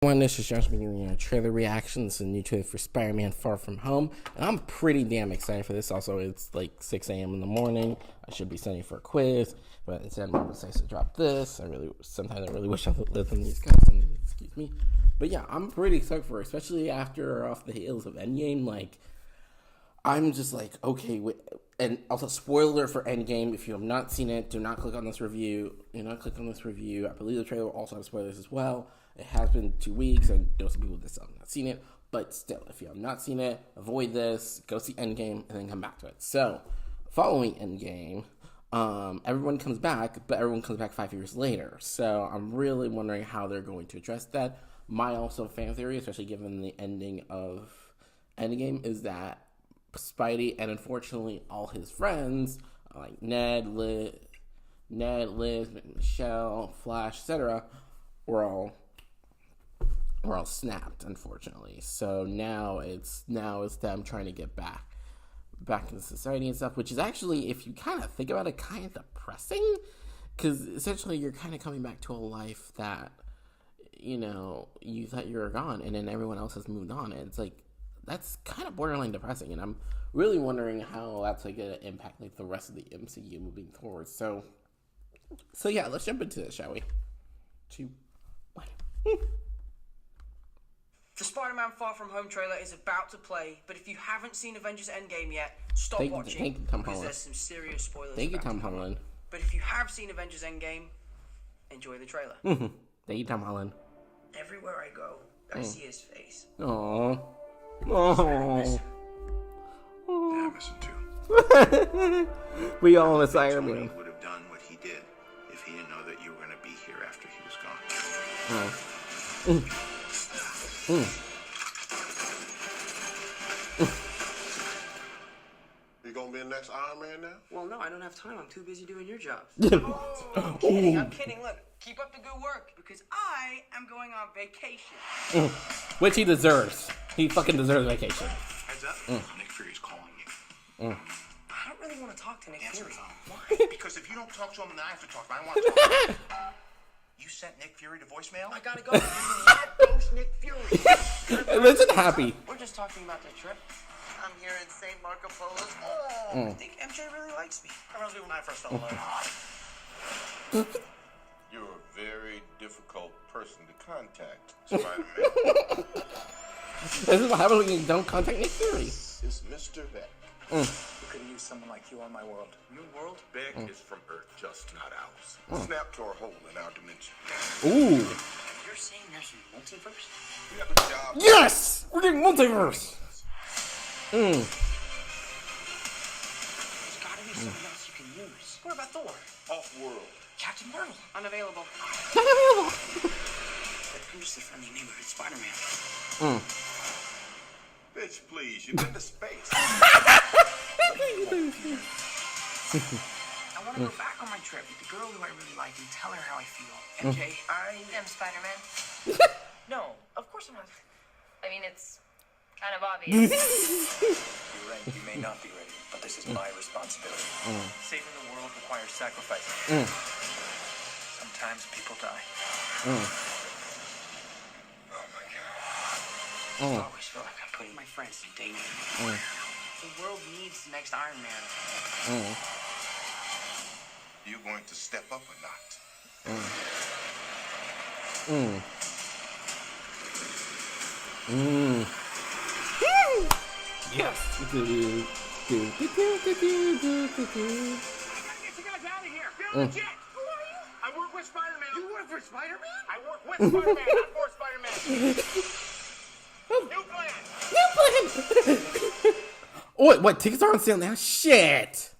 This is Josh doing trailer reactions and new trailer for Spider-Man Far From Home, and I'm pretty damn excited for this. Also, it's like 6 a.m. in the morning. I should be studying for a quiz, but instead Marvel decides to drop this. Sometimes I really wish I lived on the East Coast, and excuse me. But yeah, I'm pretty excited for it, especially after off the heels of Endgame. Like, I'm just like, okay, wait. And also, spoiler for Endgame, if you have not seen it, do not click on this review. Do not click on this review. I believe the trailer will also have spoilers as well. It has been 2 weeks, and there are some people that still have not seen it. But still, if you have not seen it, avoid this, go see Endgame, and then come back to it. So, following Endgame, everyone comes back, but everyone comes back 5 years later. So, I'm really wondering how they're going to address that. My also fan theory, especially given the ending of Endgame, is that Spidey and unfortunately all his friends, like Ned, Liz, Michelle, Flash, etc., were all snapped, unfortunately. So now it's them trying to get back into society and stuff, which is actually, if you kind of think about it, kind of depressing, because essentially you're kind of coming back to a life that, you thought you were gone, and then everyone else has moved on, and it's like, that's kind of borderline depressing, and I'm really wondering how that's going to impact the rest of the MCU moving forward. So yeah, let's jump into this, shall we? 2, 1. The Spider-Man Far From Home trailer is about to play, but if you haven't seen Avengers Endgame yet, stop watching. Thank you, Tom because Holland. There's some serious spoilers. Thank you, Tom Holland. But if you have seen Avengers Endgame, enjoy the trailer. Thank you, Tom Holland. Everywhere I go, I see his face. Aww. Oh. Yeah, I miss him too. We all miss Iron Tony Man. would have done what he did if he didn't know that you were going to be here after he was gone. You gonna be the next Iron Man now? Well, no, I don't have time. I'm too busy doing your job. I'm kidding. Look, keep up the good work because I am going on vacation. Which he deserves. He fucking deserves vacation. Heads up, Nick Fury's calling you. I don't really want to talk to Nick Answer the Fury. phone. Why? Because if you don't talk to him, then I have to talk to him. I want to talk to him. You sent Nick Fury to voicemail? I gotta go. Ghost Nick Fury. Listen happy. We're just talking about the trip. I'm here in St. Marco Polo's. I think MJ really likes me. That reminds me when I first fell in love. You're a very difficult person to contact, Spider-Man. This is what happens when you don't contact Nick Fury. It's Mr. Beck. We could have used someone like you on my world. Your world? Beck is from Earth, just not ours. Snap tore a hole in our dimension. Ooh. You're saying there's a multiverse? We have a job. Yes! We're getting multiverse. There's gotta be something else you can use. What about Thor? Off-world. Captain Marvel. Unavailable. But who's the friendly neighborhood Spider-Man? Bitch, please, you've been to space. I want to go back on my trip with the girl who I really like and tell her how I feel. MJ, I am Spider-Man. No, of course I'm not. I mean, it's kind of obvious. You're right, you may not be ready, but this is my responsibility. Saving the world requires sacrifice. Sometimes people die. I always feel like I'm putting my friends in danger. The world needs the next Iron Man. You going to step up or not? Yes. Get you guys out of here. Get on the jet. Who are you? I work with Spider-Man. You work for Spider-Man? I work with Spider-Man, not for Spider-Man. New plan. Oh, what? Tickets are on sale now? Shit.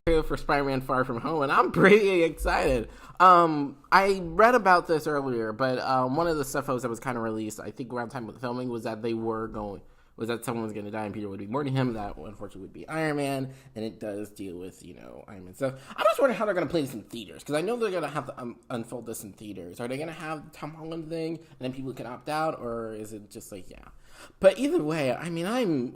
For Spider-Man Far From Home, and I'm pretty excited. I read about this earlier, but one of the stuff that was kind of released, I think around time of the filming, was that someone was going to die and Peter would be mourning him. That unfortunately would be Iron Man, and it does deal with, Iron Man stuff. I'm just wondering how they're going to play this in theaters, because I know they're going to have to unfold this in theaters. Are they going to have the Tom Holland thing, and then people can opt out, or is it just like, yeah. But either way, I mean,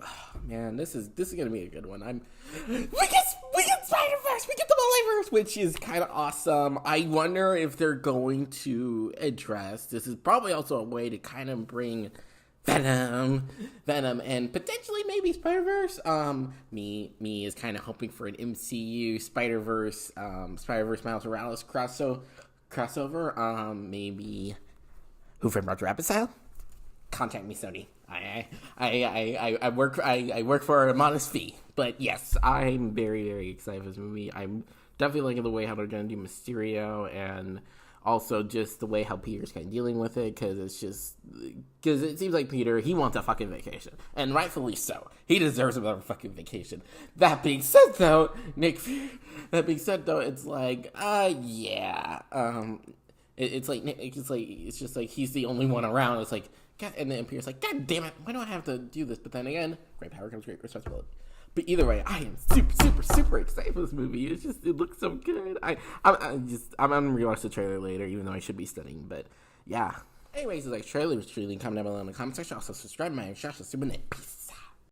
this is going to be a good one. We get Spider-Verse multiverse! We get the multiverse! Which is kind of awesome. I wonder if they're going to address, this is probably also a way to kind of bring Venom, and potentially maybe Spider-Verse. Me is kind of hoping for an MCU Spider-Verse Miles Morales crossover. Maybe Who Framed Roger Rabbit style? Contact me, Sony. I work for a modest fee, but yes, I'm very, very excited for this movie. I'm definitely liking the way how they're going to do Mysterio, and also just the way how Peter's kind of dealing with it, because it seems like Peter, he wants a fucking vacation, and rightfully so. He deserves another fucking vacation. That being said, though, it's like, yeah, it's just like he's the only one around. It's like, God, and then Peter's like, God damn it, why do I have to do this? But then again, great power comes great responsibility. But either way, I am super, super, super excited for this movie. It looks so good. I'm gonna rewatch the trailer later, even though I should be studying. But yeah. Anyways, the trailer was truly comment down below in the comment section. Also subscribe to my channel. Super Peace.